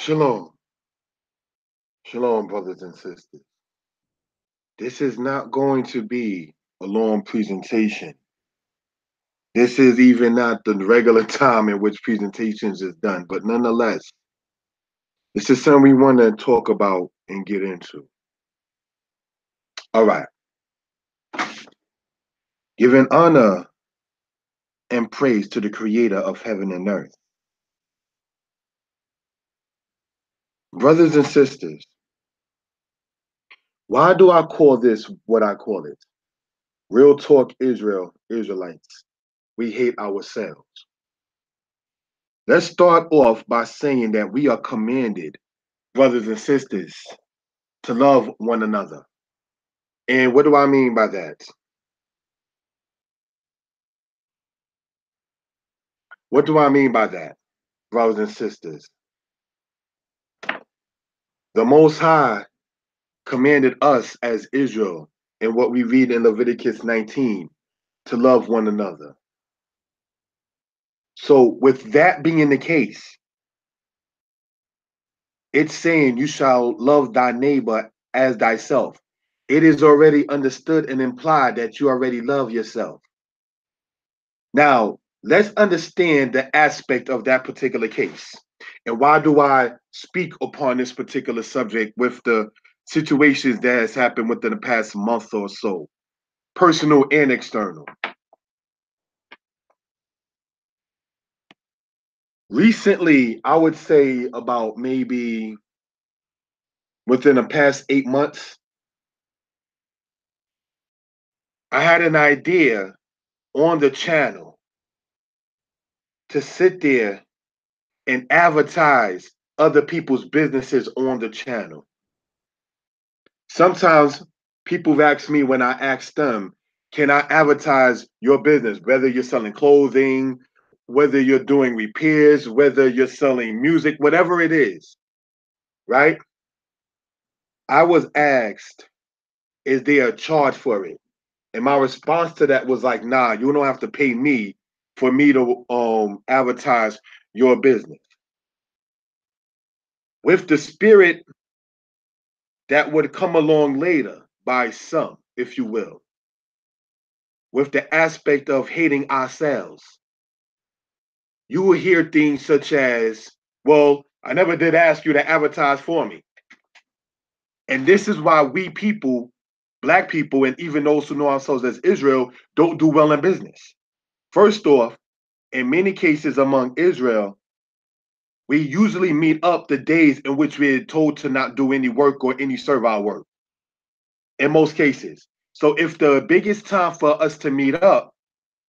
Shalom. Shalom, brothers and sisters. This is not going to be a long presentation. This is even not the regular time in which presentations is done, but nonetheless, this is something we want to talk about and get into. All right. Giving honor and praise to the creator of heaven and earth. Brothers and sisters, why do I call this what I call it? Real talk Israel, Israelites. We hate ourselves. Let's start off by saying that we are commanded, brothers and sisters, to love one another. And what do I mean by that? What do I mean by that, brothers and sisters? The Most High commanded us as Israel in what we read in Leviticus 19 to love one another. So, with that being the case, it's saying you shall love thy neighbor as thyself. It is already understood and implied that you already love yourself. Now, let's understand the aspect of that particular case. And why do I speak upon this particular subject with the situations that has happened within the past month or so, personal and external? Recently, I would say about maybe within the past 8 months, I had an idea on the channel to sit there and advertise other people's businesses on the channel. Sometimes people have asked me when I ask them, can I advertise your business, whether you're selling clothing, whether you're doing repairs, whether you're selling music, whatever it is, right? I was asked, is there a charge for it? And my response to that was like, nah, you don't have to pay me for me to advertise your business. With the spirit that would come along later by some, if you will, with the aspect of hating ourselves, you will hear things such as, well, I never did ask you to advertise for me. And this is why we people, black people, and even those who know ourselves as Israel, don't do well in business. First off, in many cases among Israel, we usually meet up the days in which we're told to not do any work or any servile work, in most cases. So if the biggest time for us to meet up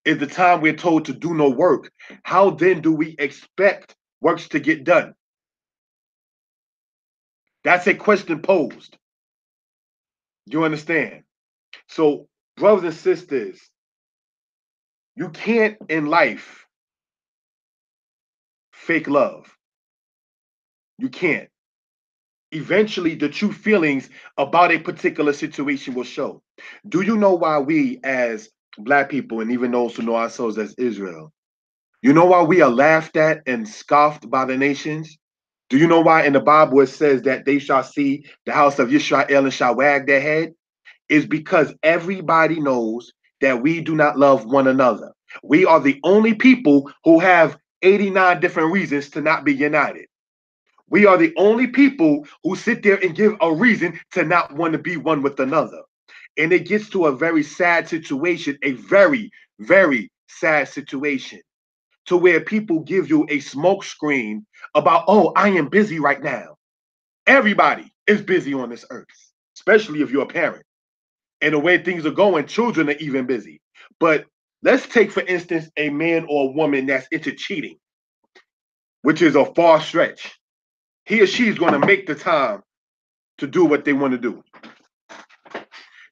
is the time we're told to do no work, how then do we expect works to get done? That's a question posed. You understand? So, brothers and sisters, you can't in life fake love. You can't. Eventually, the true feelings about a particular situation will show. Do you know why we, as black people, and even those who know ourselves as Israel, you know why we are laughed at and scoffed by the nations? Do you know why in the Bible it says that they shall see the house of Israel and shall wag their head? Is because everybody knows that we do not love one another. We are the only people who have 89 different reasons to not be united. We are the only people who sit there and give a reason to not want to be one with another. And it gets to a very sad situation, a very, very sad situation, to where people give you a smoke screen about, oh, I am busy right now. Everybody is busy on this earth, especially if you're a parent. And the way things are going, children are even busy. But let's take, for instance, a man or a woman that's into cheating, which is a far stretch. He or she is going to make the time to do what they want to do.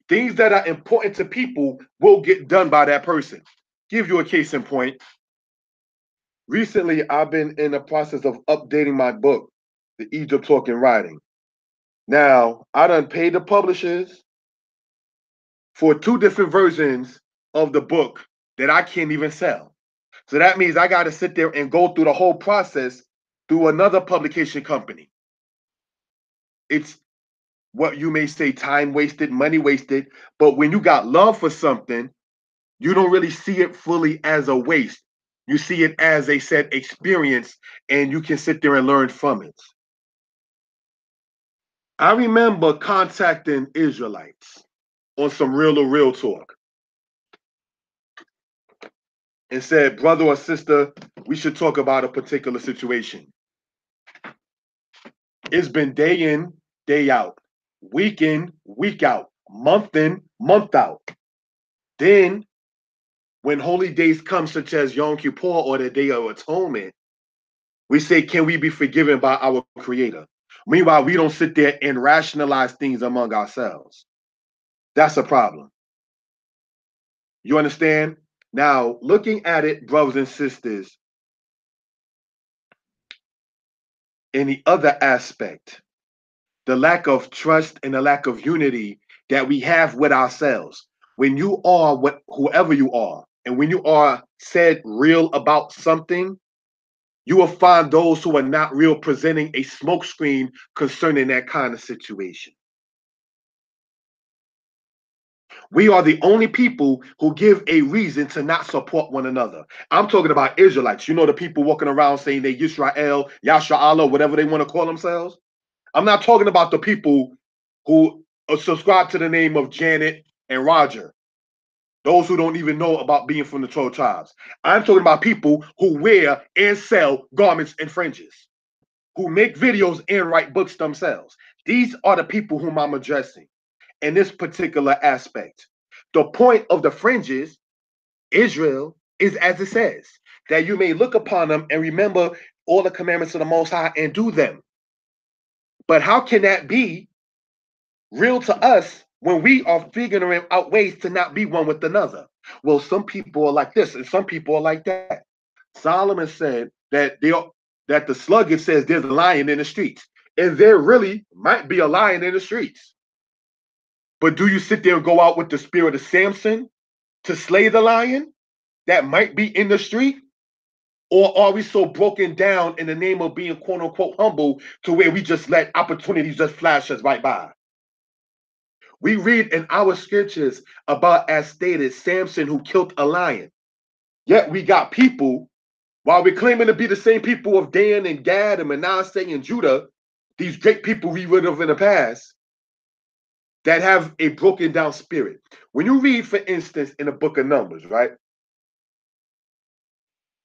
Things that are important to people will get done by that person. Give you a case in point. Recently, I've been in the process of updating my book, The Egypt Talking Writing. Now, I done paid the publishers for 2 different versions of the book that I can't even sell. So that means I got to sit there and go through the whole process through another publication company. it's what you may say time wasted, money wasted. But when you got love for something, you don't really see it fully as a waste. You see it as a set experience, and you can sit there and learn from it. I remember contacting Israelites on some real or real talk and said, brother or sister, we should talk about a particular situation. It's been day in, day out, week in, week out, month in, month out. Then, when holy days come, such as Yom Kippur or the Day of Atonement, we say, can we be forgiven by our Creator? Meanwhile, we don't sit there and rationalize things among ourselves. That's a problem. You understand? Now, looking at it, brothers and sisters, in the other aspect, the lack of trust and the lack of unity that we have with ourselves. When you are whoever you are, and when you are said real about something, you will find those who are not real presenting a smokescreen concerning that kind of situation. We are the only people who give a reason to not support one another. I'm talking about Israelites. You know, the people walking around saying they Yisrael, Yasha Allah, whatever they want to call themselves. I'm not talking about the people who subscribe to the name of Janet and Roger, those who don't even know about being from the 12 tribes. I'm talking about people who wear and sell garments and fringes, who make videos and write books themselves. These are the people whom I'm addressing in this particular aspect. The point of the fringes, Israel, is as it says, that you may look upon them and remember all the commandments of the Most High and do them. But how can that be real to us when we are figuring out ways to not be one with another? Well, some people are like this and some people are like that. Solomon said that that the sluggard says there's a lion in the streets, and there really might be a lion in the streets. But do you sit there and go out with the spirit of Samson to slay the lion that might be in the street? Or are we so broken down in the name of being quote unquote humble to where we just let opportunities just flash us right by? We read in our scriptures about, as stated, Samson who killed a lion. Yet we got people, while we're claiming to be the same people of Dan and Gad and Manasseh and Judah, these great people we read of in the past, that have a broken down spirit. When you read, for instance, in the book of Numbers, right?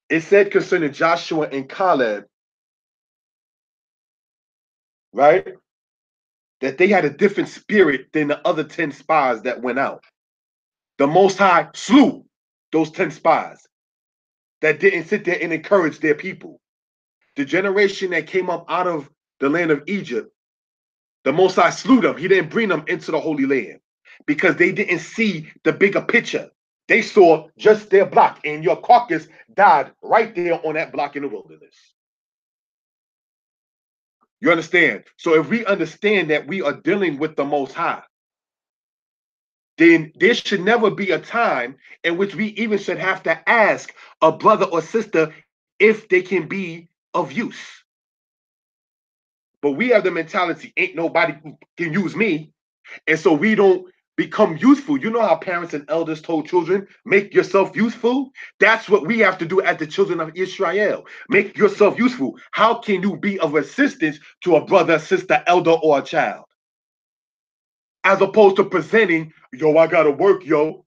It said concerning Joshua and Caleb, right? That they had a different spirit than the other 10 spies that went out. The Most High slew those 10 spies that didn't sit there and encourage their people. The generation that came up out of the land of Egypt, the Most High slew them. He didn't bring them into the Holy Land because they didn't see the bigger picture. They saw just their block, and your carcass died right there on that block in the wilderness. You understand? So if we understand that we are dealing with the Most High, then there should never be a time in which we even should have to ask a brother or sister if they can be of use. But we have the mentality, ain't nobody can use me. And so we don't become useful. You know how parents and elders told children, make yourself useful? That's what we have to do as the children of Israel. Make yourself useful. How can you be of assistance to a brother, sister, elder, or a child? As opposed to presenting, yo, I gotta work, yo.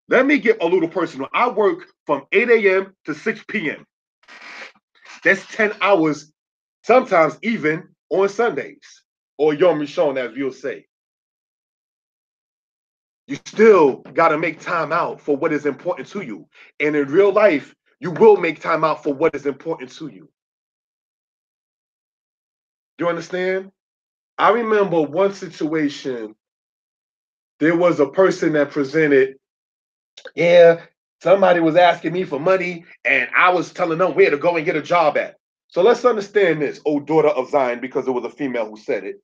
Let me get a little personal. I work from 8 a.m. to 6 p.m. That's 10 hours, sometimes even on Sundays, or Yom Rishon, as we'll say. You still got to make time out for what is important to you. And in real life, you will make time out for what is important to you. You understand? I remember one situation, there was a person that presented, yeah, somebody was asking me for money, and I was telling them where to go and get a job at. So let's understand this, O daughter of Zion, because it was a female who said it.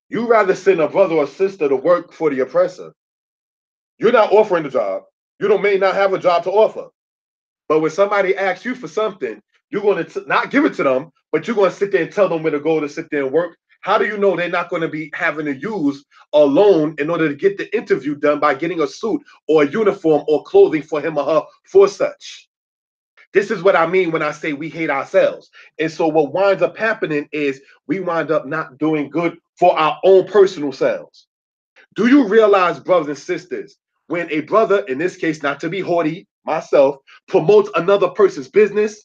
You rather send a brother or sister to work for the oppressor. You're not offering the job. You may not have a job to offer. But when somebody asks you for something, you're going to not give it to them, but you're going to sit there and tell them where to go to sit there and work. How do you know they're not going to be having to use a loan in order to get the interview done by getting a suit or a uniform or clothing for him or her for such? This is what I mean when I say we hate ourselves. And so what winds up happening is we wind up not doing good for our own personal selves. Do you realize, brothers and sisters, when a brother, in this case, not to be haughty, myself, promotes another person's business,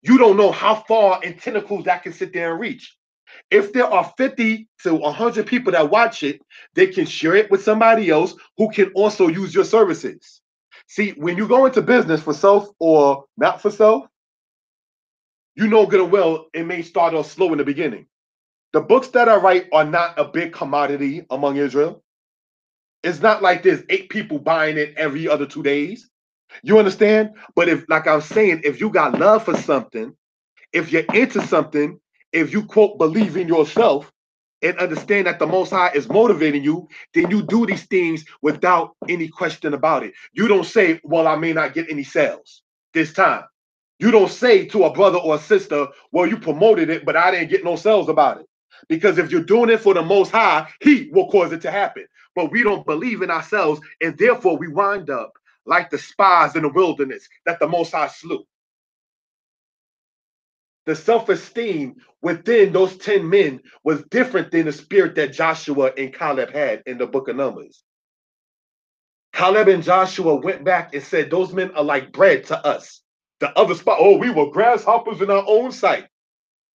you don't know how far in tentacles that can sit there and reach. If there are 50 to 100 people that watch it, they can share it with somebody else who can also use your services. See, when you go into business for self or not for self, you know good and well it may start off slow in the beginning. The books that I write are not a big commodity among Israel. It's not like there's 8 people buying it every other 2 days. You understand? But if, like I was saying, if you got love for something, if you're into something, if you quote believe in yourself and understand that the Most High is motivating you, then you do these things without any question about it. You don't say, well, I may not get any sales this time. You don't say to a brother or a sister, well, you promoted it, but I didn't get no sales about it. Because if you're doing it for the Most High, He will cause it to happen. But we don't believe in ourselves, and therefore we wind up like the spies in the wilderness that the Most High slew. The self-esteem within those 10 men was different than the spirit that Joshua and Caleb had in the book of Numbers. Caleb and Joshua went back and said, those men are like bread to us. The other spot, oh, we were grasshoppers in our own sight.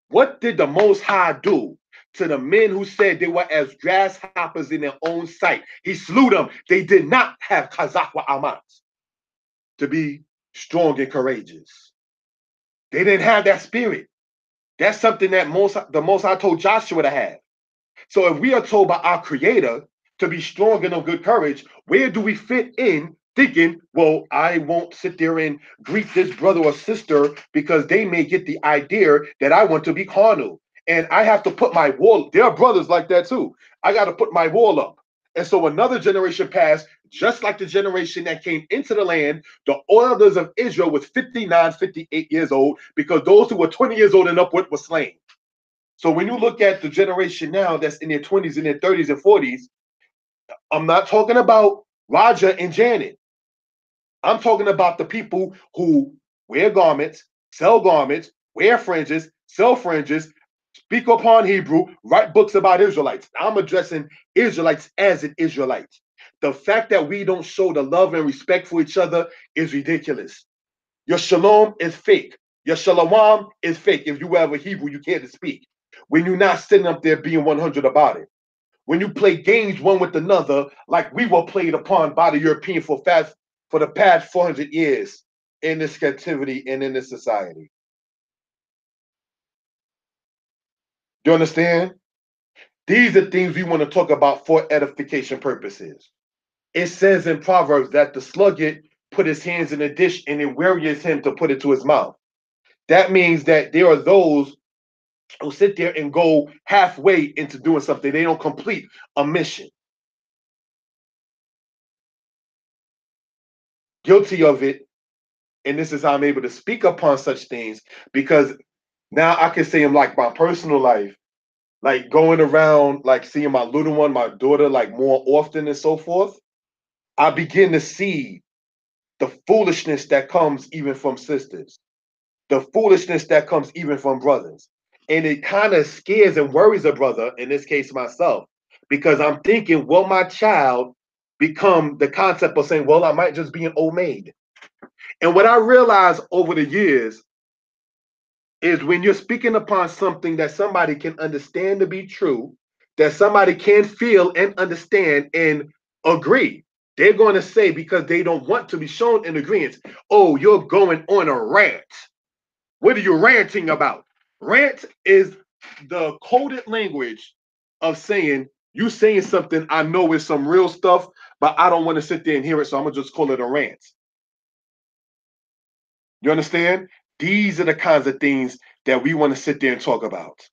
What did the Most High do to the men who said they were as grasshoppers in their own sight? He slew them. They did not have Kazakwa Amat to be strong and courageous. They didn't have that spirit. That's something that the Most High told Joshua to have. So if we are told by our Creator to be strong and of good courage, where do we fit in thinking, well, I won't sit there and greet this brother or sister because they may get the idea that I want to be carnal. And I have to put my wall. There are brothers like that too. I got to put my wall up. And so another generation passed, just like the generation that came into the land. The elders of Israel was 59, 58 years old because those who were 20 years old and upward were slain. So when you look at the generation now that's in their 20s and their 30s and 40s, I'm not talking about Roger and Janet. I'm talking about the people who wear garments, sell garments, wear fringes, sell fringes, speak upon Hebrew, write books about Israelites. I'm addressing Israelites as an Israelite. The fact that we don't show the love and respect for each other is ridiculous. Your shalom is fake. Your shalom is fake. If you have a Hebrew, you can't speak. When you're not sitting up there being 100 about it. When you play games one with another, like we were played upon by the European for the past 400 years in this captivity and in this society. Do you understand? These are things we want to talk about for edification purposes. It says in Proverbs that the sluggard put his hands in a dish and it wearies him to put it to his mouth. That means that there are those who sit there and go halfway into doing something. They don't complete a mission. Guilty of it. And this is how I'm able to speak upon such things because now I can say in like my personal life, like going around, like seeing my little one, my daughter, like more often and so forth. I begin to see the foolishness that comes even from sisters, the foolishness that comes even from brothers. And it kind of scares and worries a brother, in this case myself, because I'm thinking, will my child become the concept of saying, well, I might just be an old maid? And what I realized over the years is when you're speaking upon something that somebody can understand to be true, that somebody can feel and understand and agree, they're going to say, because they don't want to be shown in agreement, oh, you're going on a rant. What are you ranting about? Rant is the coded language of saying, you saying something I know is some real stuff, but I don't want to sit there and hear it, so I'm going to just call it a rant. You understand? These are the kinds of things that we want to sit there and talk about.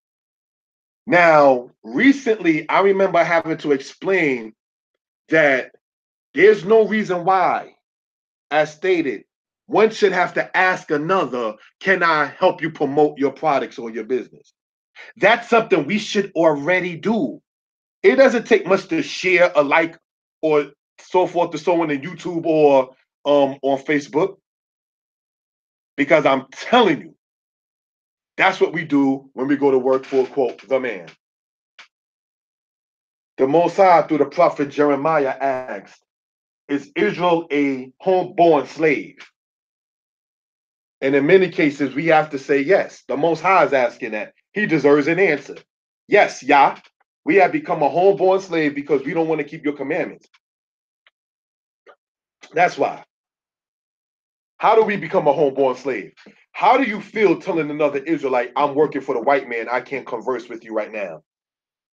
Now, recently, I remember having to explain that there's no reason why, as stated, one should have to ask another, can I help you promote your products or your business? That's something we should already do. It doesn't take much to share a like or so forth to someone in YouTube or on Facebook, because I'm telling you, that's what we do when we go to work for, quote, the man. The Most High, through the prophet Jeremiah, asked, is Israel a homeborn slave? And in many cases, we have to say yes. The Most High is asking that. He deserves an answer. Yes, Yah, we have become a homeborn slave because we don't want to keep your commandments. That's why. How do we become a homeborn slave? How do you feel telling another Israelite, I'm working for the white man, I can't converse with you right now?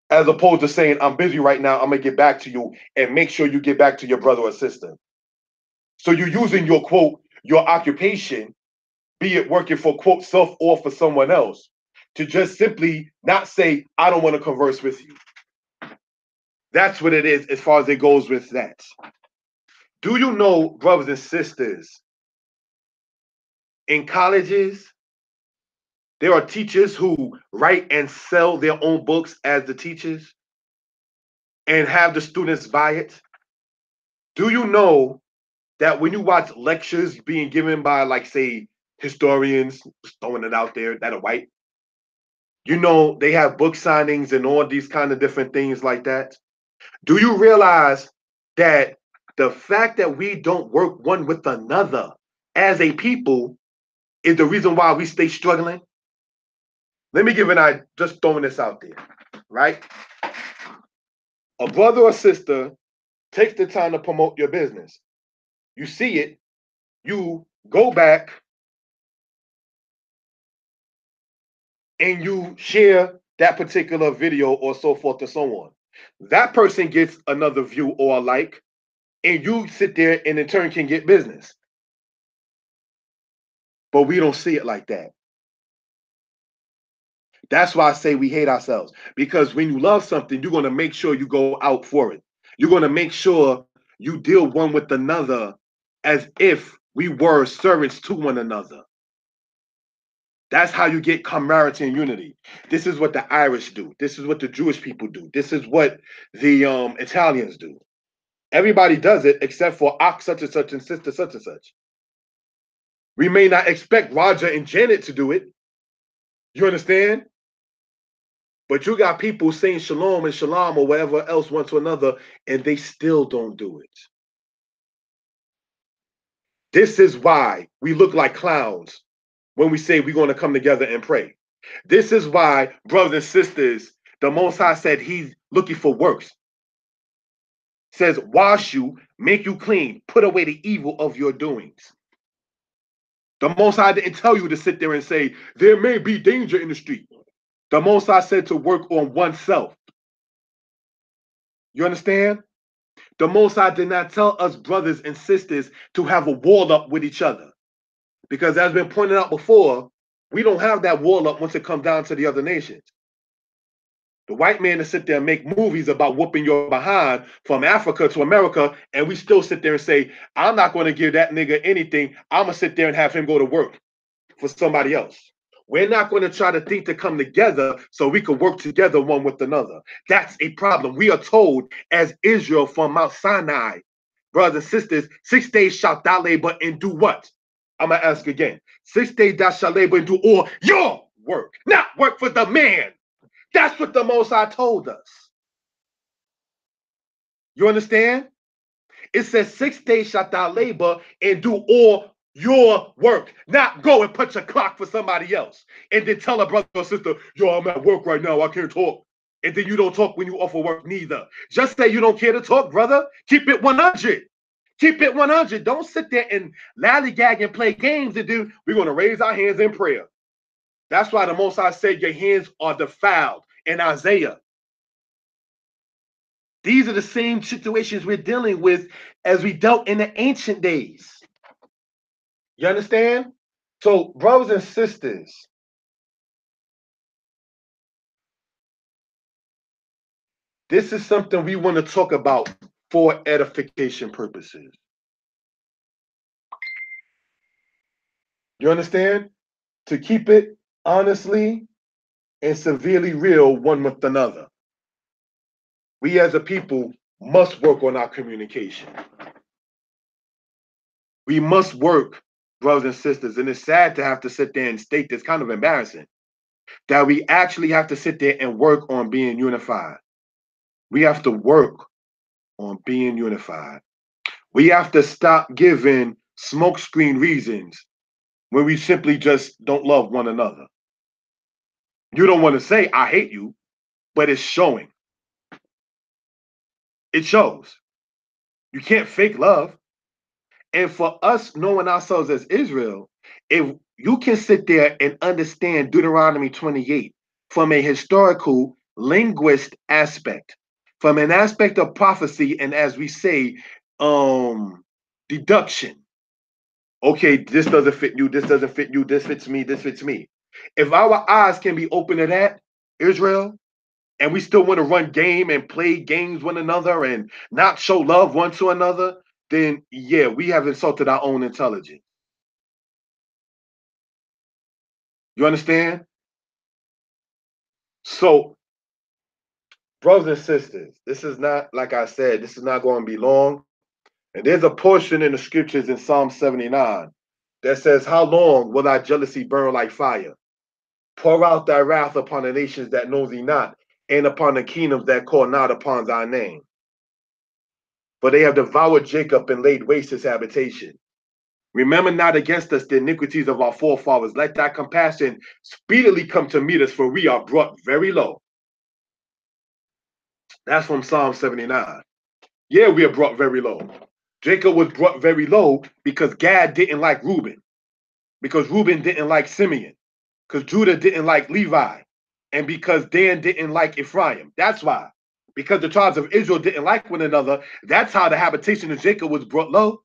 As opposed to saying, I'm busy right now, I'm going to get back to you, and make sure you get back to your brother or sister. So you're using your, quote, your occupation, be it working for, quote, self or for someone else, to just simply not say, I don't want to converse with you. That's what it is as far as it goes with that. Do you know, brothers and sisters, in colleges, there are teachers who write and sell their own books as the teachers and have the students buy it? Do you know that when you watch lectures being given by, like, say, historians, throwing it out there, that are white, you know, they have book signings and all these kind of different things like that? Do you realize that the fact that we don't work one with another as a people is the reason why we stay struggling? Let me give an idea, just throwing this out there, right? A brother or sister takes the time to promote your business. You see it, you go back and you share that particular video or so forth and so on. That person gets another view or a like, and you sit there and in turn can get business. But we don't see it like that. That's why I say we hate ourselves. Because when you love something, you're going to make sure you go out for it. You're going to make sure you deal one with another as if we were servants to one another. That's how you get camaraderie and unity. This is what the Irish do. This is what the Jewish people do. This is what the Italians do. Everybody does it except for ox such and such and sister such and such. We may not expect Roger and Janet to do it. You understand? But you got people saying shalom and shalom or whatever else one to another, and they still don't do it. This is why we look like clowns when we say we're going to come together and pray. This is why, brothers and sisters, the Most High said he's looking for works. Says, wash you, make you clean, put away the evil of your doings. The Most High didn't tell you to sit there and say, there may be danger in the street. The Most High said to work on oneself. You understand? The Most High did not tell us brothers and sisters to have a wall up with each other. Because as been pointed out before, we don't have that wall up once it comes down to the other nations. The white man to sit there and make movies about whooping your behind from Africa to America, and we still sit there and say, I'm not going to give that nigga anything. I'm going to sit there and have him go to work for somebody else. We're not going to try to think to come together so we can work together one with another. That's a problem. We are told as Israel from Mount Sinai, brothers and sisters, 6 days shalt thou labor and do what? I'm going to ask again. 6 days thou shalt labor and do all your work, not work for the man. That's what the Most High told us. You understand? It says 6 days shalt thou labor and do all your work, not go and put your clock for somebody else and then tell a brother or sister, yo, I'm at work right now, I can't talk. And then you don't talk when you off of work neither. Just say you don't care to talk, brother. Keep it 100. Keep it 100. Don't sit there and lollygag and play games and do, we're going to raise our hands in prayer. That's why the Most High said your hands are defiled in Isaiah. These are the same situations we're dealing with as we dealt in the ancient days. You understand? So, brothers and sisters, this is something we want to talk about for edification purposes. You understand? To keep it honestly, and severely real one with another. We as a people must work on our communication. We must work, brothers and sisters. And it's sad to have to sit there and state this, kind of embarrassing, that we actually have to sit there and work on being unified. We have to work on being unified. We have to stop giving smokescreen reasons when we simply just don't love one another. You don't want to say, I hate you, but it's showing. It shows. You can't fake love. And for us knowing ourselves as Israel, if you can sit there and understand Deuteronomy 28 from a historical linguist aspect, from an aspect of prophecy, and as we say, deduction. Okay, this doesn't fit you, this doesn't fit you, this fits me, this fits me. If our eyes can be open to that, Israel, and we still want to run game and play games one another and not show love one to another, then yeah, we have insulted our own intelligence. You understand? So, brothers and sisters, this is not, like I said, this is not going to be long. And there's a portion in the scriptures in Psalm 79 that says, how long will thy jealousy burn like fire? Pour out thy wrath upon the nations that know thee not, and upon the kingdoms that call not upon thy name. For they have devoured Jacob and laid waste his habitation. Remember not against us the iniquities of our forefathers. Let thy compassion speedily come to meet us, for we are brought very low. That's from Psalm 79. Yeah, we are brought very low. Jacob was brought very low because Gad didn't like Reuben, because Reuben didn't like Simeon, because Judah didn't like Levi, and because Dan didn't like Ephraim. That's why. Because the tribes of Israel didn't like one another, that's how the habitation of Jacob was brought low.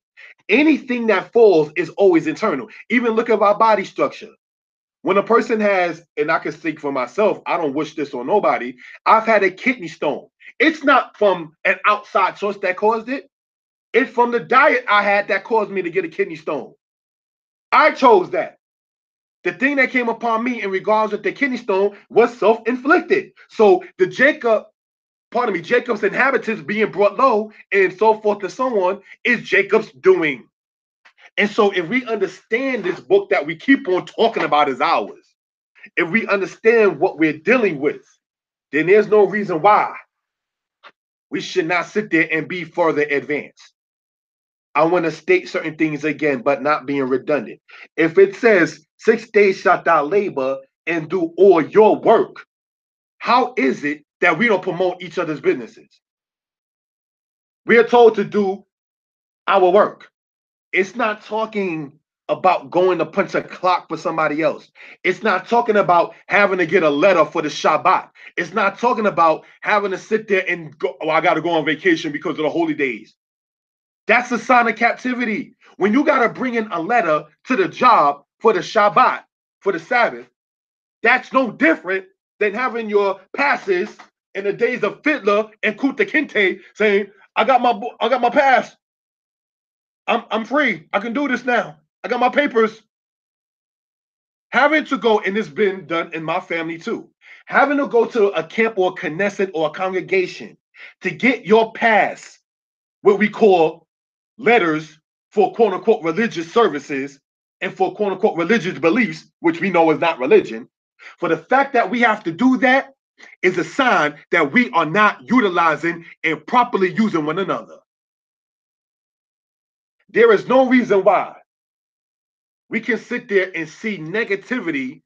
Anything that falls is always internal. Even look at our body structure. When a person has, and I can speak for myself, I don't wish this on nobody, I've had a kidney stone. It's not from an outside source that caused it. It's from the diet I had that caused me to get a kidney stone. I chose that. The thing that came upon me in regards with the kidney stone was self-inflicted. So Jacob's inhabitants being brought low and so forth and so on is Jacob's doing. And so if we understand this book that we keep on talking about is ours, if we understand what we're dealing with, then there's no reason why we should not sit there and be further advanced. I want to state certain things again, but not being redundant. If it says 6 days shalt thou labor and do all your work, how is it that we don't promote each other's businesses? We are told to do our work. It's not talking about going to punch a clock for somebody else. It's not talking about having to get a letter for the Shabbat. It's not talking about having to sit there and go, oh, I got to go on vacation because of the holy days. That's a sign of captivity. When you got to bring in a letter to the job for the Shabbat, for the Sabbath, that's no different than having your passes in the days of Fiddler and Kunta Kinte saying, I got my pass. I'm free. I can do this now. I got my papers. Having to go, and it's been done in my family too, having to go to a camp or a Knesset or a congregation to get your pass, what we call letters for quote unquote religious services and for quote unquote religious beliefs, which we know is not religion. For the fact that we have to do that is a sign that we are not utilizing and properly using one another. There is no reason why we can sit there and see negativity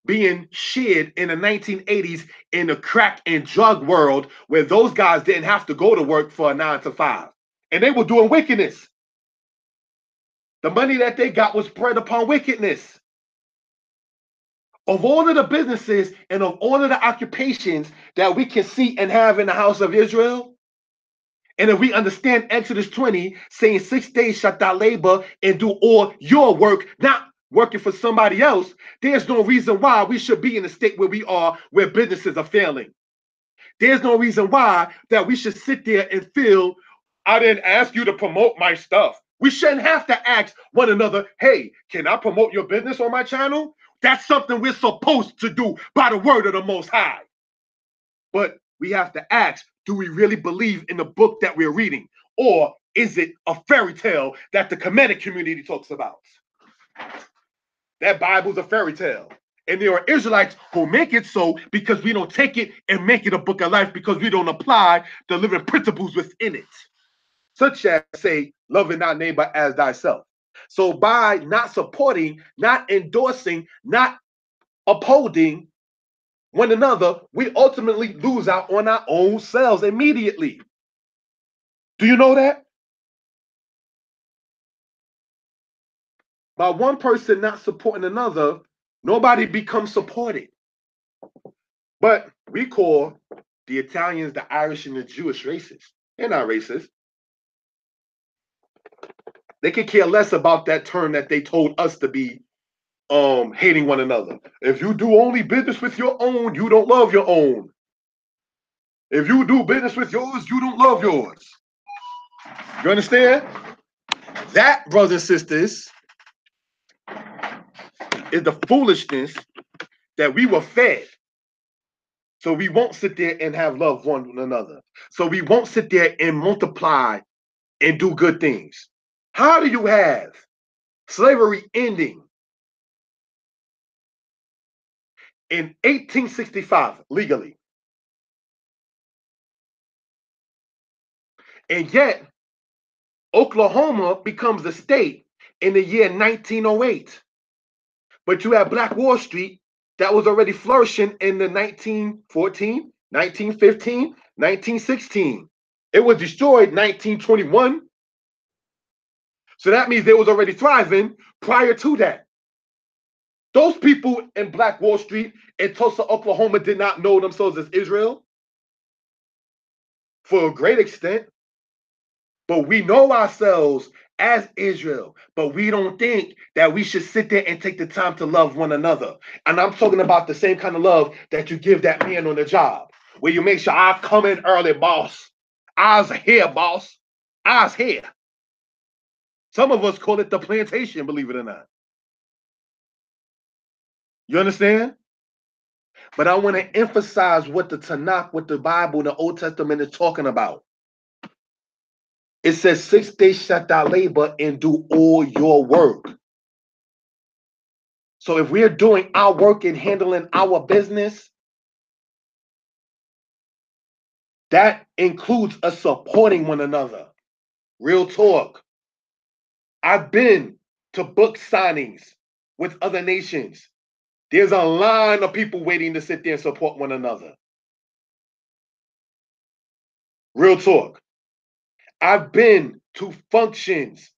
being shared in the 1980s in the crack and drug world where those guys didn't have to go to work for a 9 to 5 and they were doing wickedness. The money that they got was spread upon wickedness. Of all of the businesses and of all of the occupations that we can see and have in the house of Israel, and if we understand Exodus 20, saying 6 days shalt thou labor and do all your work, not working for somebody else, there's no reason why we should be in the state where we are, where businesses are failing. There's no reason why that we should sit there and feel, I didn't ask you to promote my stuff. We shouldn't have to ask one another, hey, can I promote your business on my channel? That's something we're supposed to do by the word of the Most High. But we have to ask, do we really believe in the book that we're reading? Or is it a fairy tale that the Kemetic community talks about? That Bible's a fairy tale. And there are Israelites who make it so because we don't take it and make it a book of life, because we don't apply the living principles within it, such as, say, loving thy neighbor as thyself. So by not supporting, not endorsing, not upholding one another, we ultimately lose out on our own selves immediately. Do you know that? By one person not supporting another, nobody becomes supported. But we call the Italians, the Irish, and the Jewish racist. They're not racist. They could care less about that term that they told us to be hating one another. If you do only business with your own, you don't love your own. If you do business with yours, you don't love yours. You understand? That, brothers and sisters, is the foolishness that we were fed. So we won't sit there and have love one another. So we won't sit there and multiply and do good things. How do you have slavery ending in 1865 legally, and yet Oklahoma becomes the state in the year 1908? But you have Black Wall Street that was already flourishing in the 1914, 1915, 1916. It was destroyed 1921. So that means they was already thriving prior to that. Those people in Black Wall Street in Tulsa, Oklahoma did not know themselves as Israel for a great extent. But we know ourselves as Israel, but we don't think that we should sit there and take the time to love one another. And I'm talking about the same kind of love that you give that man on the job, where you make sure I come in early, boss. I's here, boss. I's here. Some of us call it the plantation, believe it or not. You understand? But I want to emphasize what the Tanakh, what the Bible, the Old Testament is talking about. It says 6 days shalt thou labor and do all your work. So if we're doing our work and handling our business, that includes us supporting one another. Real talk. I've been to book signings with other nations. There's a line of people waiting to sit there and support one another. Real talk. I've been to functions,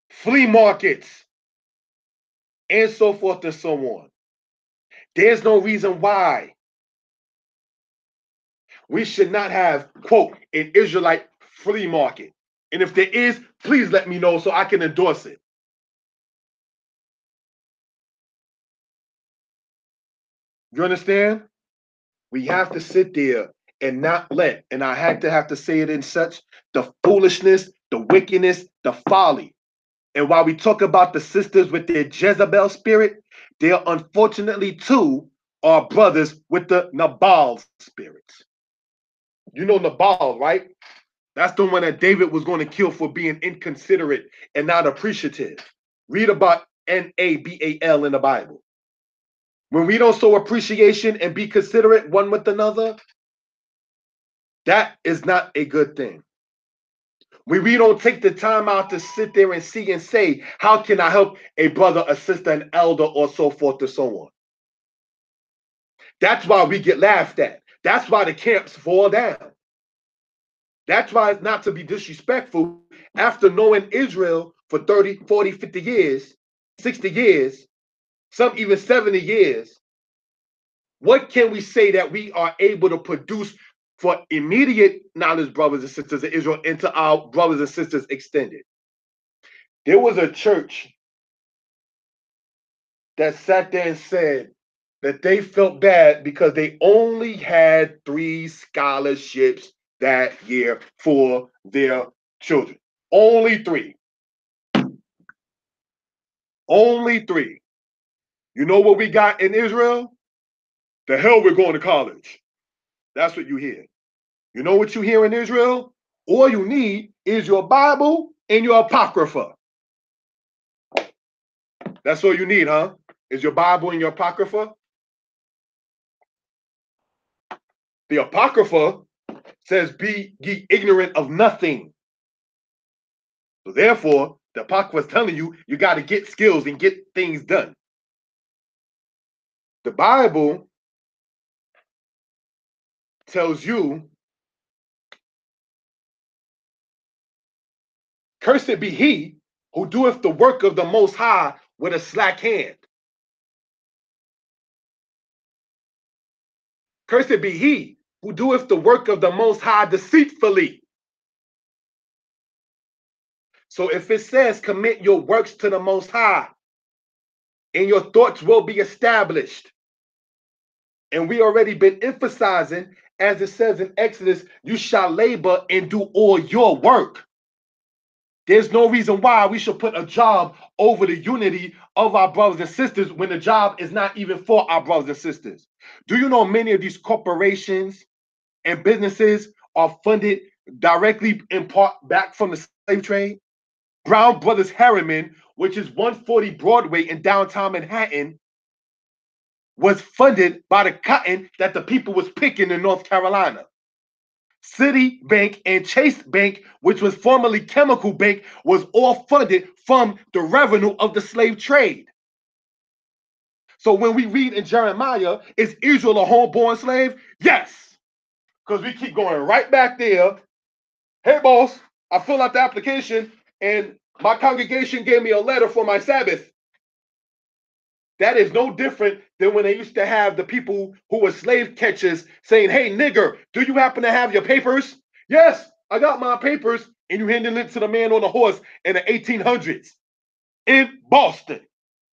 flea markets, and so forth and so on. There's no reason why we should not have, quote, an Israelite flea market. And if there is, please let me know so I can endorse it. You understand? We have to sit there and not let, and I had to have to say it in such, the foolishness, the wickedness, the folly. And while we talk about the sisters with their Jezebel spirit, there unfortunately too are brothers with the Nabal spirit. You know Nabal, right? That's the one that David was going to kill for being inconsiderate and not appreciative. Read about Nabal in the Bible. When we don't show appreciation and be considerate one with another, that is not a good thing. When we don't take the time out to sit there and see and say, how can I help a brother, a sister, an elder, or so forth and so on? That's why we get laughed at. That's why the camps fall down. That's why it's not to be disrespectful. After knowing Israel for 30, 40, 50 years, 60 years, some even 70 years, what can we say that we are able to produce for immediate knowledge, brothers and sisters of Israel, into our brothers and sisters extended? There was a church that sat there and said that they felt bad because they only had 3 scholarships that year for their children. Only 3. Only 3. You know what we got in Israel? The hell we're going to college. That's what you hear. You know what you hear in Israel? All you need is your Bible and your Apocrypha. That's all you need, huh? Is your Bible and your Apocrypha? The Apocrypha says, be ye ignorant of nothing. So therefore, the Apocrypha is telling you, you got to get skills and get things done. The Bible tells you, cursed be he who doeth the work of the Most High with a slack hand. Cursed be he who doeth the work of the Most High deceitfully. So if it says commit your works to the Most High and your thoughts will be established, and we already been emphasizing, as it says in Exodus, you shall labor and do all your work. There's no reason why we should put a job over the unity of our brothers and sisters when the job is not even for our brothers and sisters. Do you know many of these corporations and businesses are funded directly in part back from the slave trade? Brown Brothers Harriman, which is 140 Broadway in downtown Manhattan, was funded by the cotton that the people was picking in North Carolina. Citibank and Chase Bank, which was formerly Chemical Bank, was all funded from the revenue of the slave trade. So when we read in Jeremiah, is Israel a homeborn slave? Yes, because we keep going right back there. Hey, boss, I filled out the application and my congregation gave me a letter for my Sabbath. That is no different than when they used to have the people who were slave catchers saying, hey, nigger, do you happen to have your papers? Yes, I got my papers. And you handed it to the man on the horse in the 1800s in Boston.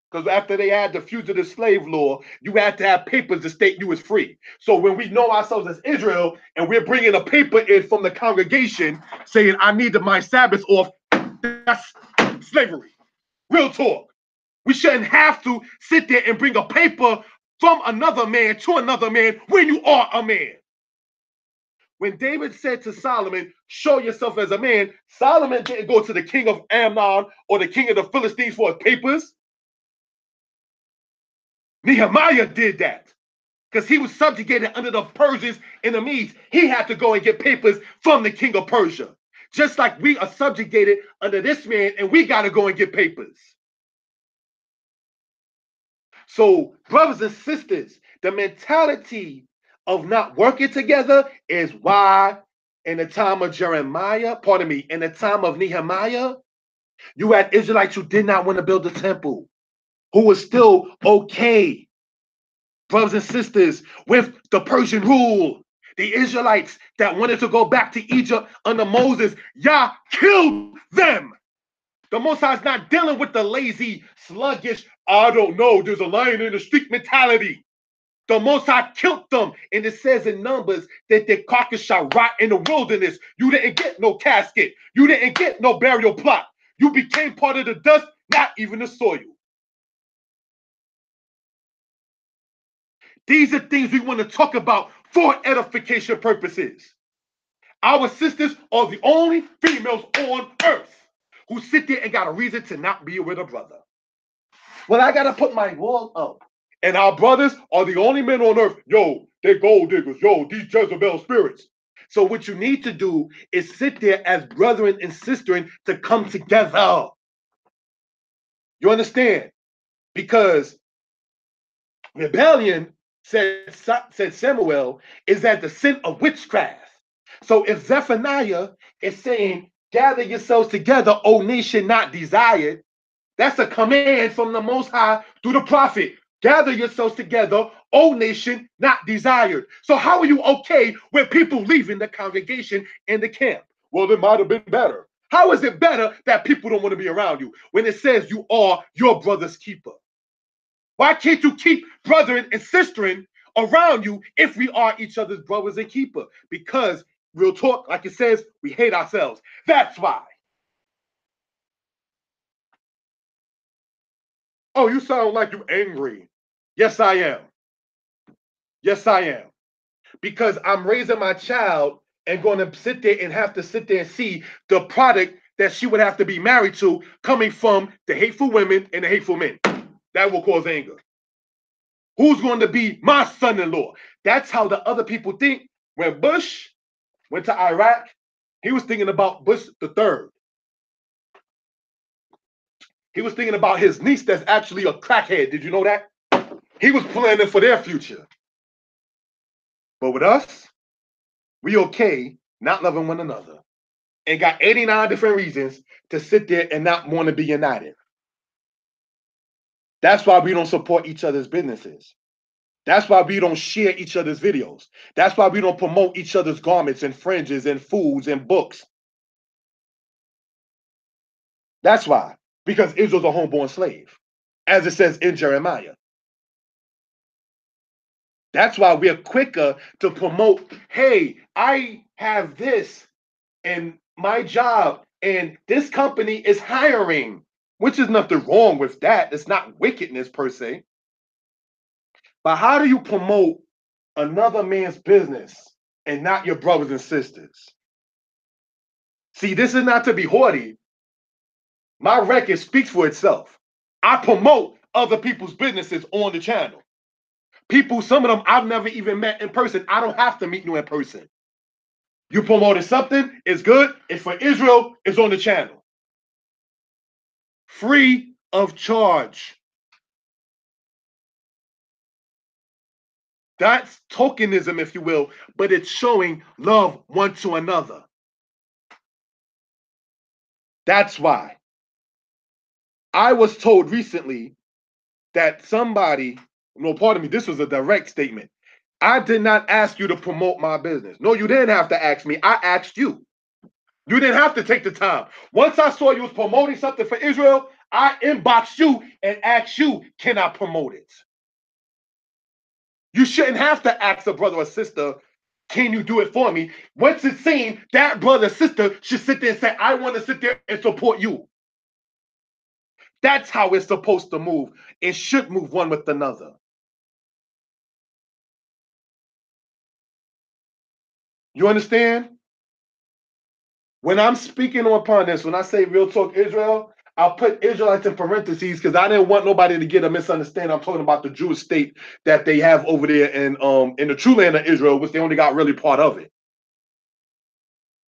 Because after they had the fugitive slave law, you had to have papers to state you was free. So when we know ourselves as Israel and we're bringing a paper in from the congregation saying, I need my Sabbath off, that's slavery. Real talk. We shouldn't have to sit there and bring a paper from another man to another man when you are a man. When David said to Solomon, show yourself as a man, Solomon didn't go to the king of Ammon or the king of the Philistines for his papers. Nehemiah did that because he was subjugated under the Persians and the Medes. He had to go and get papers from the king of Persia. Just like we are subjugated under this man and we got to go and get papers. So, brothers and sisters, the mentality of not working together is why in the time of Jeremiah, pardon me, in the time of Nehemiah, you had Israelites who did not want to build the temple, who was still okay, brothers and sisters, with the Persian rule. The Israelites that wanted to go back to Egypt under Moses, Yah killed them. The Most High is not dealing with the lazy, sluggish, I don't know, there's a lion in the street mentality. The Most High killed them. And it says in Numbers that their carcass shall rot in the wilderness. You didn't get no casket. You didn't get no burial plot. You became part of the dust, not even the soil. These are things we want to talk about for edification purposes. Our sisters are the only females on earth who sit there and got a reason to not be with a brother. Well, I got to put my wall up. And our brothers are the only men on earth. Yo, they're gold diggers. Yo, these Jezebel spirits. So what you need to do is sit there as brethren and sisters to come together. You understand? Because rebellion, said Samuel, is at the sin of witchcraft. So if Zephaniah is saying, gather yourselves together, O nation not desired, that's a command from the Most High through the prophet. Gather yourselves together, O nation not desired. So how are you okay with people leaving the congregation and the camp? Well, it might have been better. How is it better that people don't want to be around you when it says you are your brother's keeper? Why can't you keep brothering and sistering around you if we are each other's brothers and keeper? Because real talk, like it says, we hate ourselves. That's why. Oh, you sound like you angry. Yes, I am. Yes, I am. Because I'm raising my child and going to sit there and have to sit there and see the product that she would have to be married to coming from the hateful women and the hateful men. That will cause anger. Who's going to be my son-in-law? That's how the other people think. When Bush went to Iraq, he was thinking about Bush the third. He was thinking about his niece that's actually a crackhead. Did you know that? He was planning for their future. But with us, we okay not loving one another and got 89 different reasons to sit there and not want to be united. That's why we don't support each other's businesses. That's why we don't share each other's videos. That's why we don't promote each other's garments and fringes and foods and books. That's why. Because Israel's a homeborn slave, as it says in Jeremiah. That's why we're quicker to promote, hey, I have this and my job, and this company is hiring, which is nothing wrong with that. It's not wickedness per se. But how do you promote another man's business and not your brothers and sisters? See, this is not to be haughty. My record speaks for itself. I promote other people's businesses on the channel. People, some of them I've never even met in person. I don't have to meet you in person. You promoted something, it's good, it's for Israel, it's on the channel. Free of charge. That's tokenism, if you will, but it's showing love one to another. That's why. I was told recently that somebody, no, pardon me, this was a direct statement. I did not ask you to promote my business. No, you didn't have to ask me. I asked you. You didn't have to take the time. Once I saw you was promoting something for Israel, I inboxed you and asked you, can I promote it? You shouldn't have to ask a brother or sister, can you do it for me? Once it's seen, that brother or sister should sit there and say, I want to sit there and support you. That's how it's supposed to move. It should move one with another. You understand? When I'm speaking upon this, when I say real talk Israel, I'll put Israelites in parentheses because I didn't want nobody to get a misunderstanding. I'm talking about the Jewish state that they have over there in the true land of Israel, which they only got really part of it.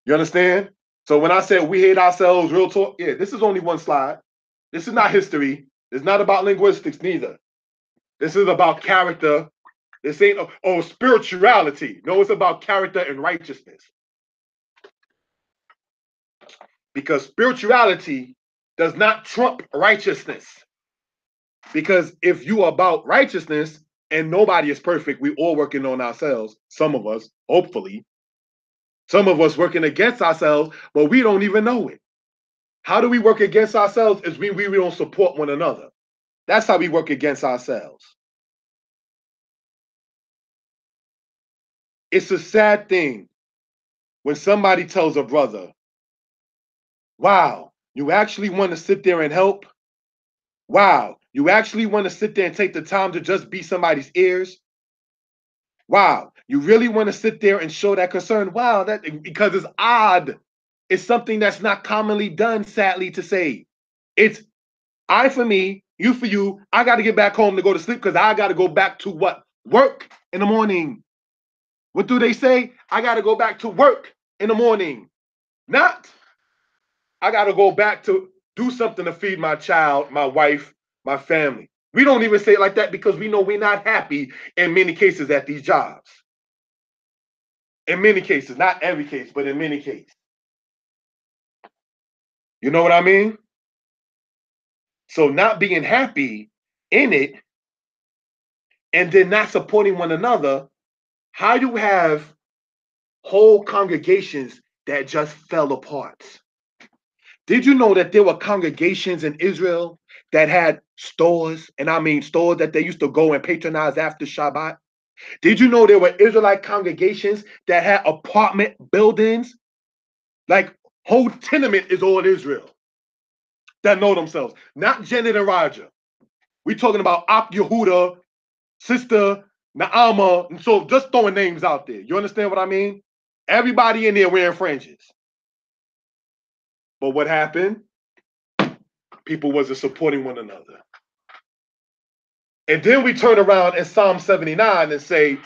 You understand? So when I said we hate ourselves, real talk, yeah, this is only one slide. This is not history. It's not about linguistics neither. This is about character. This ain't spirituality. No, it's about character and righteousness. Because spirituality does not trump righteousness. Because if you are about righteousness and nobody is perfect, we all working on ourselves, some of us, hopefully. Some of us working against ourselves, but we don't even know it. How do we work against ourselves? Is we don't support one another. That's how we work against ourselves. It's a sad thing when somebody tells a brother, wow, you actually want to sit there and help? Wow, you actually want to sit there and take the time to just be somebody's ears? Wow, you really want to sit there and show that concern? Wow, that because it's odd. It's something that's not commonly done, sadly to say. It's I for me, you for you. I got to get back home to go to sleep because I got to go back to what? Work in the morning. What do they say? I got to go back to work in the morning. Not, I got to go back to do something to feed my child, my wife, my family. We don't even say it like that because we know we're not happy in many cases at these jobs. In many cases, not every case, but in many cases. You know what I mean? So not being happy in it and then not supporting one another, how you have whole congregations that just fell apart. Did you know that there were congregations in Israel that had stores, and I mean stores that they used to go and patronize after Shabbat? Did you know there were Israelite congregations that had apartment buildings? Like whole tenement is all Israel that know themselves, not Janet and Roger. We talking about Ak Yehuda, Sister Naama, and so just throwing names out there. You understand what I mean? Everybody in there wearing fringes. But what happened? People wasn't supporting one another. And then we turn around in Psalm 79 and say,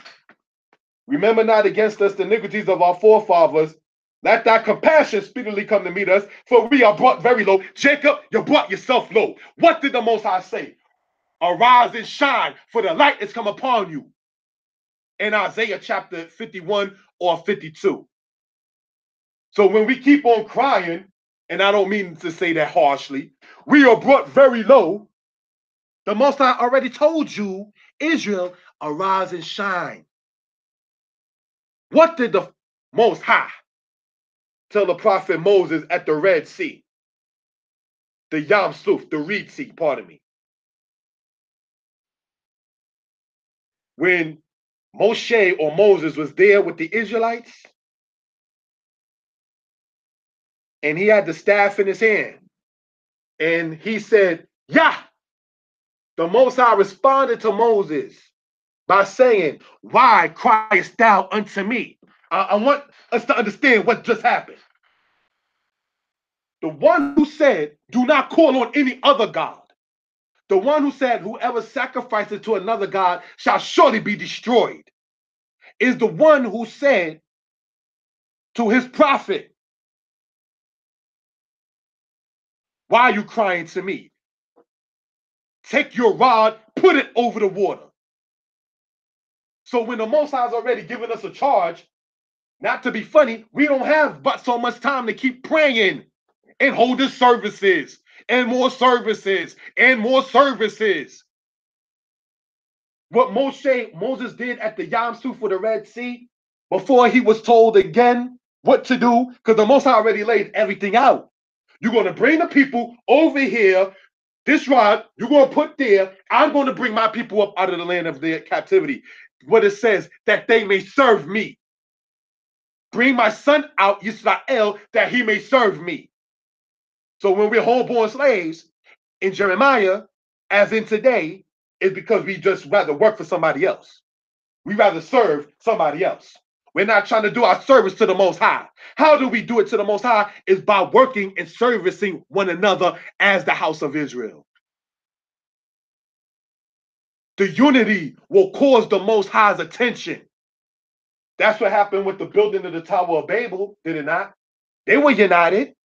remember not against us the iniquities of our forefathers. Let thy compassion speedily come to meet us, for we are brought very low. Jacob, you brought yourself low. What did the Most High say? Arise and shine, for the light has come upon you. In Isaiah chapter 51 or 52. So when we keep on crying, and I don't mean to say that harshly, we are brought very low. The Most High already told you, Israel, arise and shine. What did the Most High tell the prophet Moses at the Red Sea? The Yam Suf, the Reed Sea, pardon me. When Moshe or Moses was there with the Israelites, and he had the staff in his hand, and he said, Yah! The Most High responded to Moses by saying, why criest thou unto me? I want us to understand what just happened. The one who said, do not call on any other God. The one who said, whoever sacrifices to another God shall surely be destroyed, is the one who said to his prophet, why are you crying to me? Take your rod, put it over the water. So when the Most High has already given us a charge, not to be funny, we don't have but so much time to keep praying and holding services and more services and more services. What Moses did at the Yam Suf for the Red Sea, before he was told again what to do, because the Most High already laid everything out. You're going to bring the people over here. This rod, you're going to put there. I'm going to bring my people up out of the land of their captivity. What it says, that they may serve me. Bring my son out, Israel, that he may serve me. So when we're homeborn slaves in Jeremiah, as in today, it's because we just rather work for somebody else. We rather serve somebody else. We're not trying to do our service to the Most High. How do we do it to the Most High? Is by working and servicing one another as the house of Israel. The unity will cause the Most High's attention. That's what happened with the building of the Tower of Babel, did it not? They were united.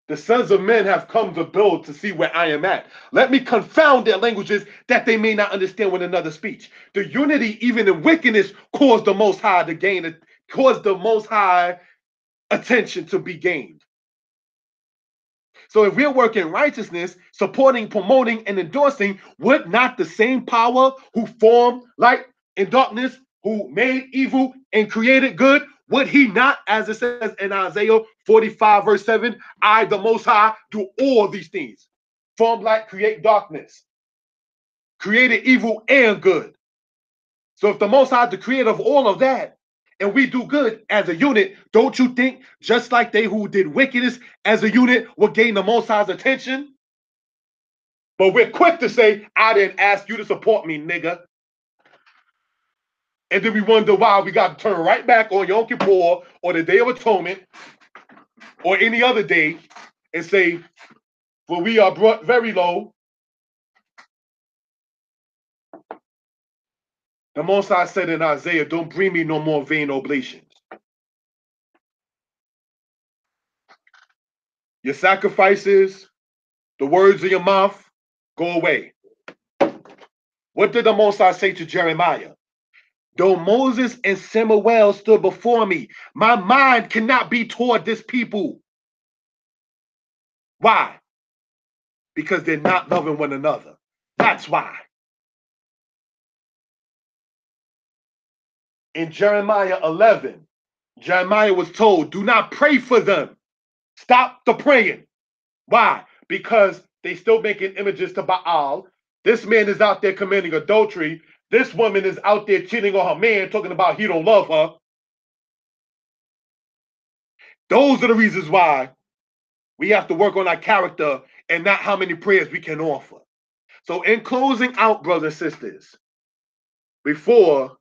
The sons of men have come to build to see where I am at. Let me confound their languages that they may not understand one another's speech. The unity, even in wickedness, caused the Most High to gain it, caused the Most High attention to be gained. So if we're working righteousness, supporting, promoting, and endorsing, would not the same power who formed light and darkness, who made evil and created good, would he not, as it says in Isaiah 45 verse 7, I, the Most High, do all these things. Form light, create darkness. Created evil and good. So if the Most High is the creator of all of that, and we do good as a unit, don't you think just like they who did wickedness as a unit will gain the Most High's attention? But we're quick to say, I didn't ask you to support me, nigga. And then we wonder why we got to turn right back on Yom Kippur or the Day of Atonement or any other day and say, for we are brought very low. The Most High said in Isaiah, don't bring me no more vain oblations. Your sacrifices, the words of your mouth, go away. What did the Most High say to Jeremiah? Though Moses and Samuel stood before me, my mind cannot be toward this people. Why? Because they're not loving one another. That's why. In Jeremiah 11, Jeremiah was told, do not pray for them. Stop the praying. Why? Because they still making images to Baal. This man is out there committing adultery. This woman is out there cheating on her man, talking about he don't love her. Those are the reasons why We have to work on our character and not how many prayers we can offer. So in closing out, brothers and sisters, before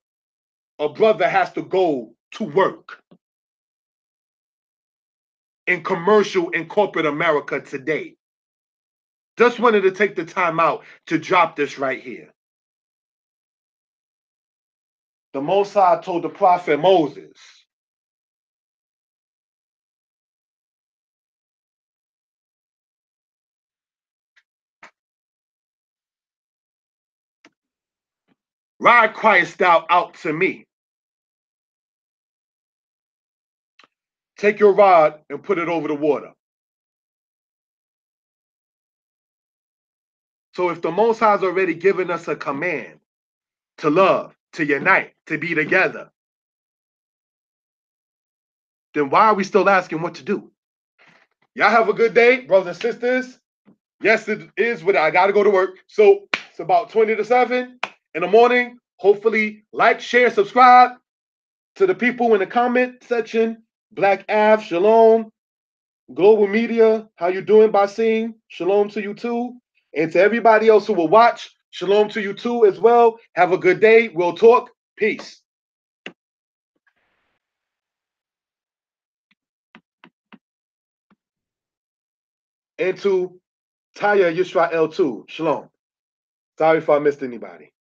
a brother has to go to work in commercial and corporate America today, just wanted to take the time out to drop this right here. The Most High told the prophet Moses, "Ride criest thou out to me. Take your rod and put it over the water." So if the Most High has already given us a command to love, to unite, to be together, then why are we still asking what to do? Y'all have a good day, brothers and sisters. Yes, it is what I got to go to work. So it's about 20 to 7 in the morning. Hopefully, like, share, subscribe to the people in the comment section. Black Av, Shalom. Global Media, how you doing, Basim? Shalom to you too. And to everybody else who will watch, shalom to you too as well. Have a good day. We'll talk. Peace. And to Taya Yisrael too. Shalom. Sorry if I missed anybody.